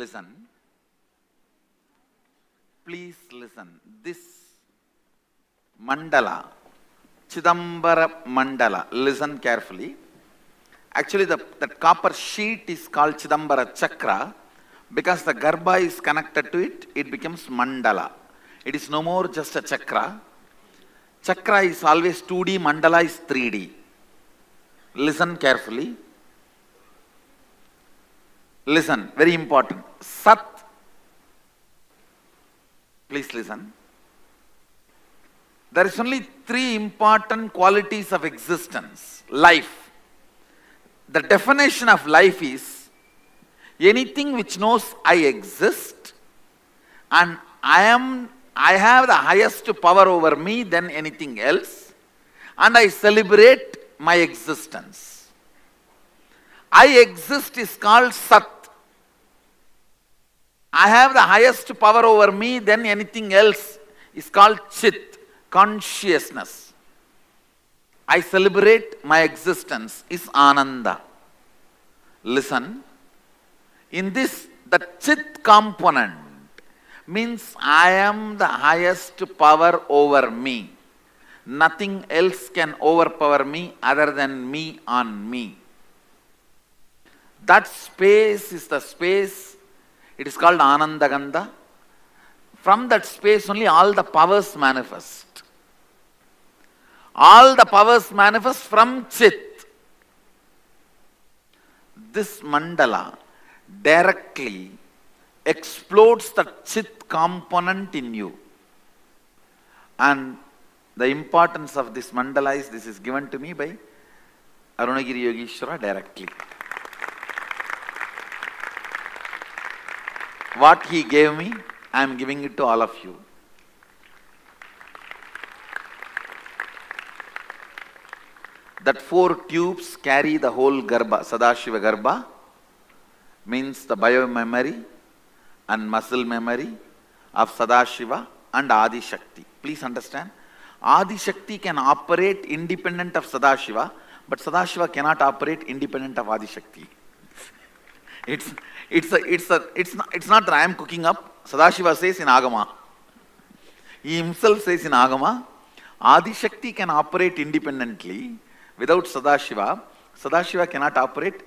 Listen. Please listen. This mandala, Chidambara mandala, listen carefully. Actually, that copper sheet is called Chidambara chakra. Because the Garbha is connected to it, it becomes mandala. It is no more just a chakra. Chakra is always 2D, mandala is 3D. Listen carefully. Listen, very important. Sat. Please listen. There is only 3 important qualities of existence. Life. The definition of life is anything which knows I exist and I have the highest power over me than anything else, and I celebrate my existence. I exist is called Sat. I have the highest power over me than anything else is called Chit, consciousness. I celebrate my existence is Ananda. Listen. In this, the Chit component means I am the highest power over me. Nothing else can overpower me other than me on me. That space is the space, it is called Anandagandha. From that space only all the powers manifest. All the powers manifest from Chit. This mandala directly explodes the Chit component in you. And the importance of this mandala is, this is given to me by Arunagiri Yogeshwara directly. What he gave me, I am giving it to all of you. That 4 tubes carry the whole Garbha, Sadashiva Garbha, means the bio-memory and muscle memory of Sadashiva and Adi Shakti. Please understand, Adi Shakti can operate independent of Sadashiva, but Sadashiva cannot operate independent of Adi Shakti. It's not that I am cooking up. Sadashiva says in Agama. He himself says in Agama, Adi Shakti can operate independently without Sadashiva. Sadashiva cannot operate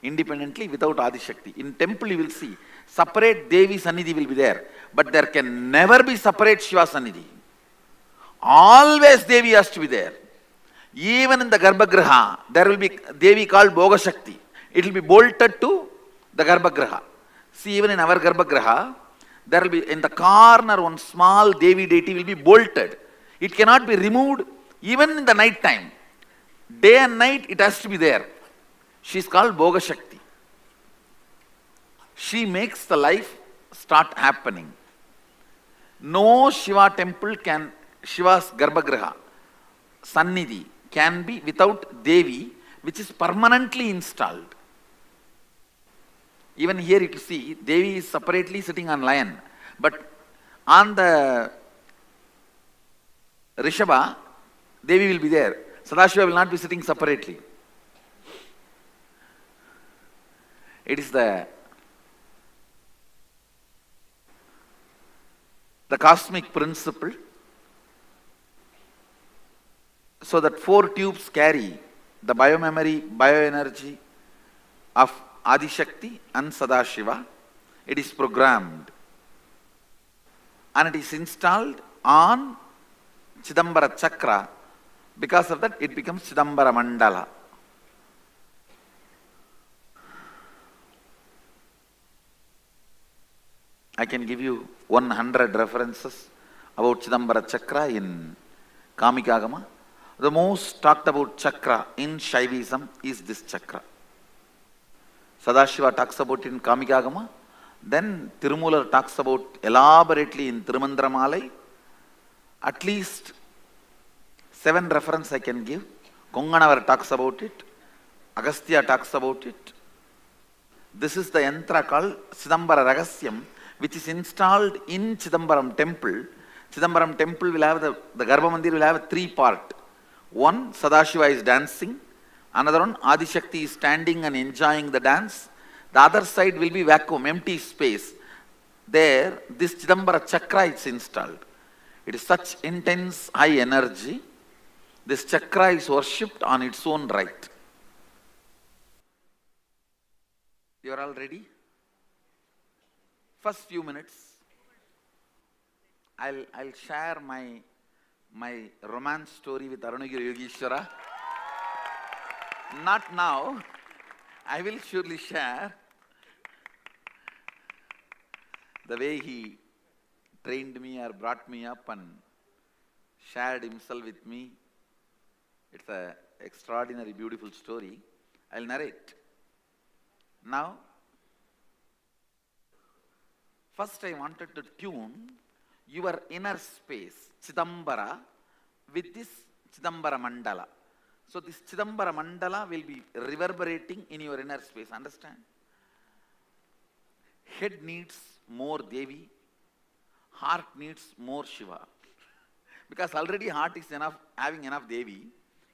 independently without Adi Shakti. In temple you will see, separate Devi Sannidhi will be there, but there can never be separate Shiva Sannidhi. Always Devi has to be there. Even in the Garbhagriha, there will be Devi called Bhoga Shakti. It will be bolted to the Garbhagriha. See, even in our Garbhagriha, there will be in the corner one small Devi deity will be bolted. It cannot be removed even in the night time. Day and night it has to be there. She is called Bhoga Shakti. She makes the life start happening. No Shiva temple can, Shiva's Garbhagriha, Sannidhi can be without Devi, which is permanently installed. Even here you can see, Devi is separately sitting on lion, but on the Rishabha, Devi will be there. Sadashiva will not be sitting separately. It is the cosmic principle. So that 4 tubes carry the bio-memory, bio-energy of Adi Shakti and Sadashiva. It is programmed and it is installed on Chidambara chakra. Because of that, it becomes Chidambara mandala. I can give you 100 references about Chidambara chakra in Kamikagama. The most talked about chakra in Shaivism is this chakra. Sadashiva talks about it in Kamikagama. Then Tirumoolar talks about elaborately in Tirumandramalai. At least 7 references I can give. Konganavar talks about it. Agastya talks about it. This is the yantra called Chidambara Ragasyam, which is installed in Chidambaram temple. Chidambaram temple will have the Garbha Mandir will have 3 parts. One, Sadashiva is dancing. Another one, Adi Shakti is standing and enjoying the dance. The other side will be vacuum, empty space. There, this Chidambara chakra is installed. It is such intense high energy. This chakra is worshipped on its own right. You are all ready? First few minutes, I'll share my romance story with Arunagiri Yogeshwara. Not now. I will surely share the way he trained me or brought me up and shared himself with me. It's an extraordinary, beautiful story. I'll narrate. Now, first I wanted to tune your inner space, Chidambara, with this Chidambara Mandala. So this Chidambara Mandala will be reverberating in your inner space, understand? Head needs more Devi, heart needs more Shiva. Because already heart is having enough Devi,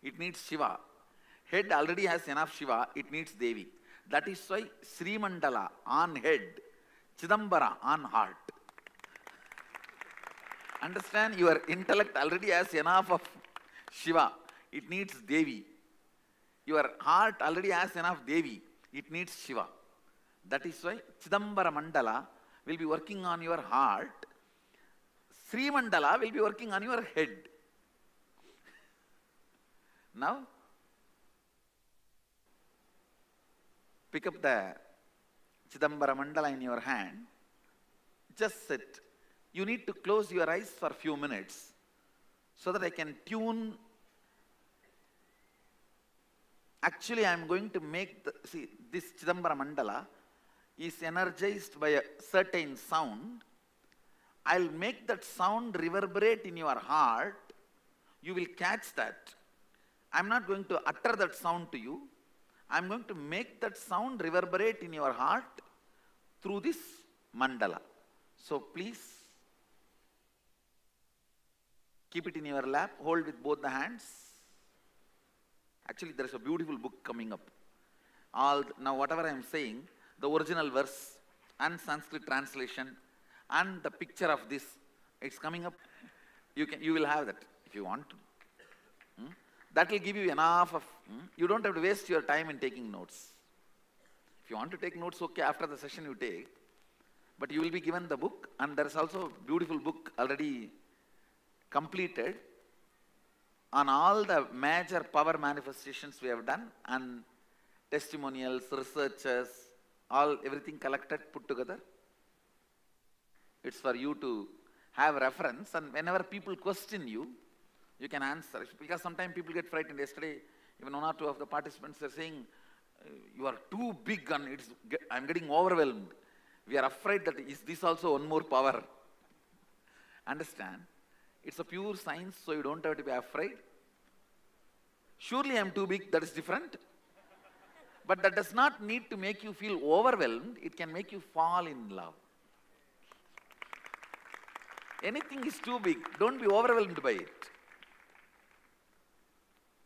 it needs Shiva. Head already has enough Shiva, it needs Devi. That is why Sri Mandala on head, Chidambara on heart. Understand, your intellect already has enough of Shiva, it needs Devi. Your heart already has enough Devi, it needs Shiva. That is why Chidambara Mandala will be working on your heart, Sri Mandala will be working on your head. Now, pick up the Chidambara Mandala in your hand, just sit. You need to close your eyes for a few minutes so that I can tune. Actually, I am going to make this Chidambara Mandala is energized by a certain sound. I'll make that sound reverberate in your heart. You will catch that. I'm not going to utter that sound to you. I'm going to make that sound reverberate in your heart through this mandala. So please keep it in your lap, hold with both the hands. Actually, there is a beautiful book coming up. Now whatever I am saying, the original verse and Sanskrit translation and the picture of this, it's coming up. You will have that if you want to. That will give you enough of, you don't have to waste your time in taking notes. If you want to take notes, okay, after the session you take. But you will be given the book, and there is also a beautiful book already completed on all the major power manifestations we have done, and testimonials, researchers, everything collected, put together. It's for you to have reference, and whenever people question you, you can answer. Because sometimes people get frightened. Yesterday, even one or two of the participants are saying, you are too big and I'm getting overwhelmed. We are afraid that is this also one more power? Understand? It's a pure science, so you don't have to be afraid. Surely I'm too big, that is different. But that does not need to make you feel overwhelmed. It can make you fall in love. Anything is too big, don't be overwhelmed by it.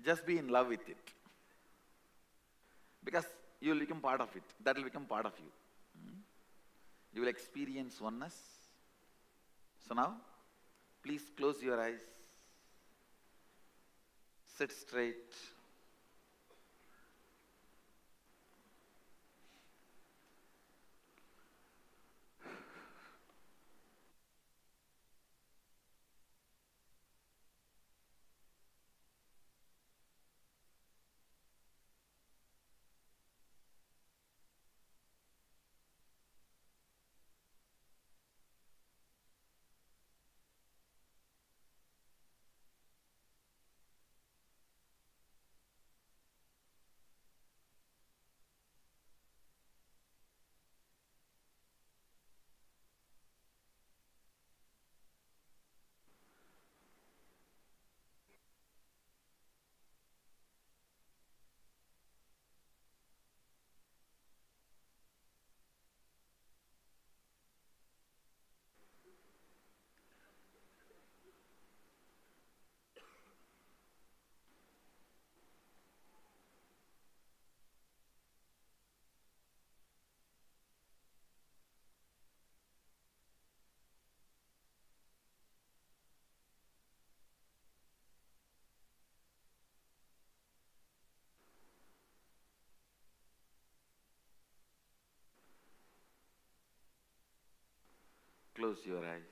Just be in love with it. Because you will become part of it. That will become part of you. You will experience oneness. So now, please close your eyes. Sit straight. Close your eyes.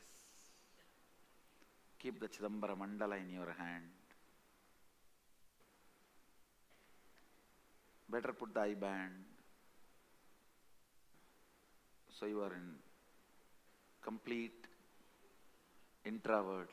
Keep the Chidambara Mandala in your hand. Better put the eye band. So you are in complete introvert.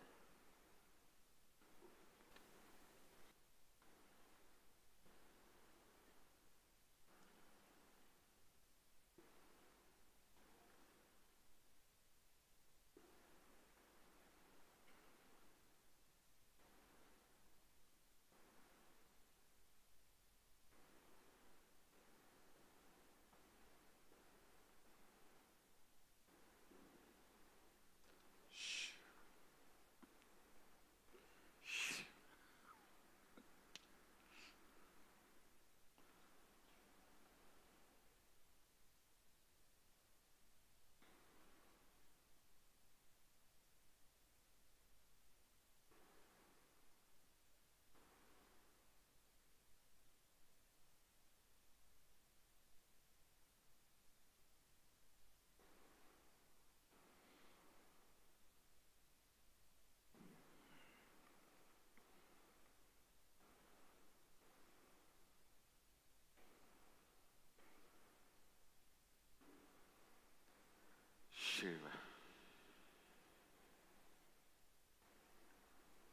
Shiva.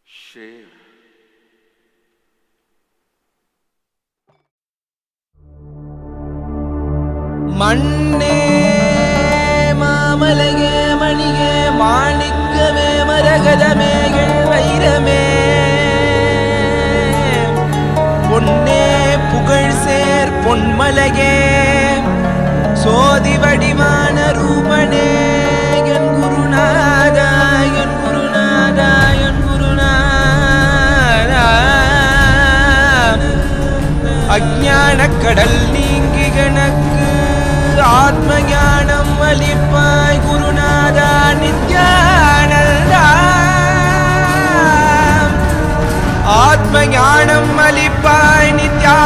Shiva. மண்ணே மாமலையே மணியே மாணிக்கமே மரகதமே வைரமே பொன்னே புகழ் சேர் பொன்மலையே சோதி வடிவான ரூபனே என் குருநாதா என் குருநாதா என் குருநாதா அஞ்ஞான கடல் நீங்கி கணக்கு ஆத்ம ஞானம் அளிப்பாய் குருநாதா நித்யானந்தா ஆத்ம ஞானம் அளிப்பாய் நித்யா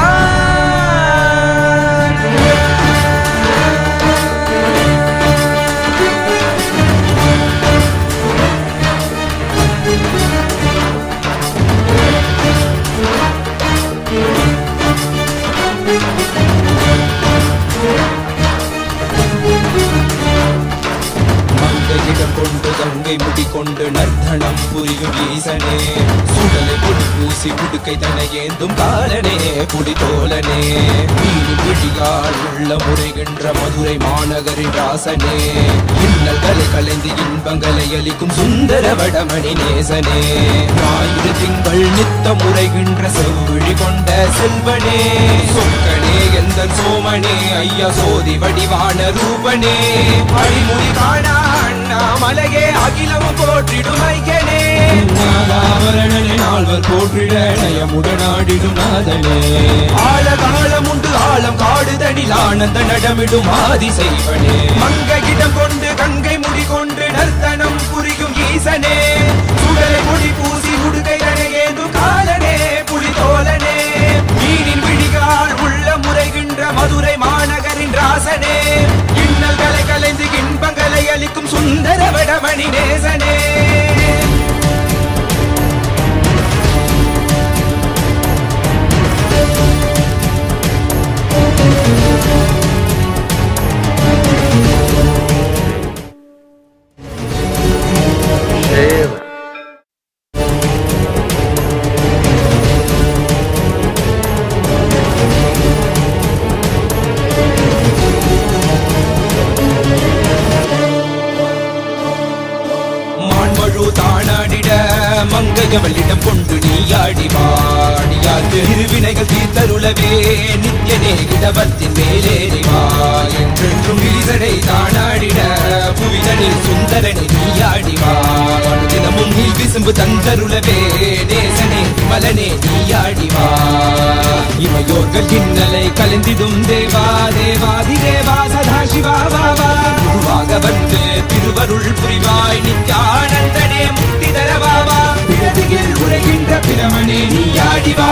கொண்டு கங்கை முடி கொண்டு நர்த்தனம் புரியும் ஈசனே சுடலை பொடி பூசி புடுக்கை தன ஏந்தும் காலனே புடி தோலனே மீனி பிடியால் உள்ள முறைகின்ற மதுரை மாநகரின் ராசனே இன்னல்களை கலைந்து இன்பங்களை அளிக்கும் சுந்தர வடமணி நேசனே ஞாயிறு திங்கள் நித்த முறைகின்ற செவ்விழி கொண்ட செல்வனே சொக்கனே எந்த சோமனே ஐயா சோதி வடிவான ரூபனே அழிமொழி காணா மலையே அகிலம் போற்றிடும் ஐயனே நாதாவரணனே நால்வர் போற்றிட நயமுடனாடிடும் நாதனே ஆழகாலம் உண்டு ஆழம் காடுதனில் ஆனந்த நடமிடும் ஆதி செய்வனே மங்கையிடம் கொண்டு கங்கை முடி கொண்டு நர்த்தனம் புரியும் ஈசனே சுடலை முடி பூசி உடுகை அணையேது காலனே புலி தோலனே மீனின் விழிகால் உள்ள முறைகின்ற மதுரை மாநகரின் ராசனே இன்னல்களை கலைந்து இன்பங்களை அளிக்கும் சுந்தர வடமணி நேசனே மங்கையவளிடம் கொண்டு நீயாடி வாடியாது இருவினைகள் தீர்த்தருளவே நித்யனே இடவத்தின் மேலேறிவா என்றென்றும் ஈசனை தானாடிட புவிதனில் சுந்தரனை நீயாடிவா தினமும் நீ விசும்பு தந்தருளவே நேசனே மலனே நீயாடிவா இமையோர்கள் இன்னலை கலந்திடும் தேவா தேவாதி தேவா சதா சிவாவா குருவாக வந்து திருவருள் புரிவாய் நித்யானந்தனே முக்தி தரவாவா பிறதியில் உரைகின்ற பிரமனே நீயாடிவா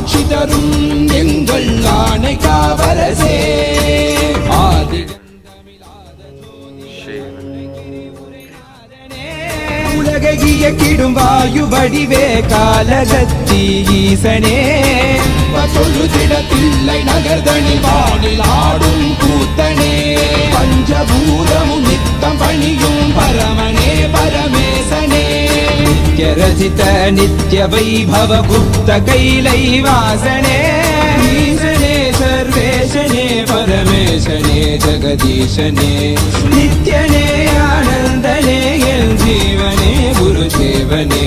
காட்சி தரும் எங்கள் ஆணை காவரசே ஆதி உலகிய கிடும் வாயு வடிவே காலகத்தி ஈசனே தொழுதிடத்தில்லை நகர்தனி வானில் ஆடும் கூத்தனே பஞ்சபூதமும் நித்தம் பணியும் பரமனே பரமேசனே நித்ய ரசித நித்ய வைபவ குப்த கைலை வாசனே ஈசனே சர்வேசனே பரமேசனே ஜெகதீசனே நித்யனே ஆனந்தனே என் ஜீவனே குருதேவனே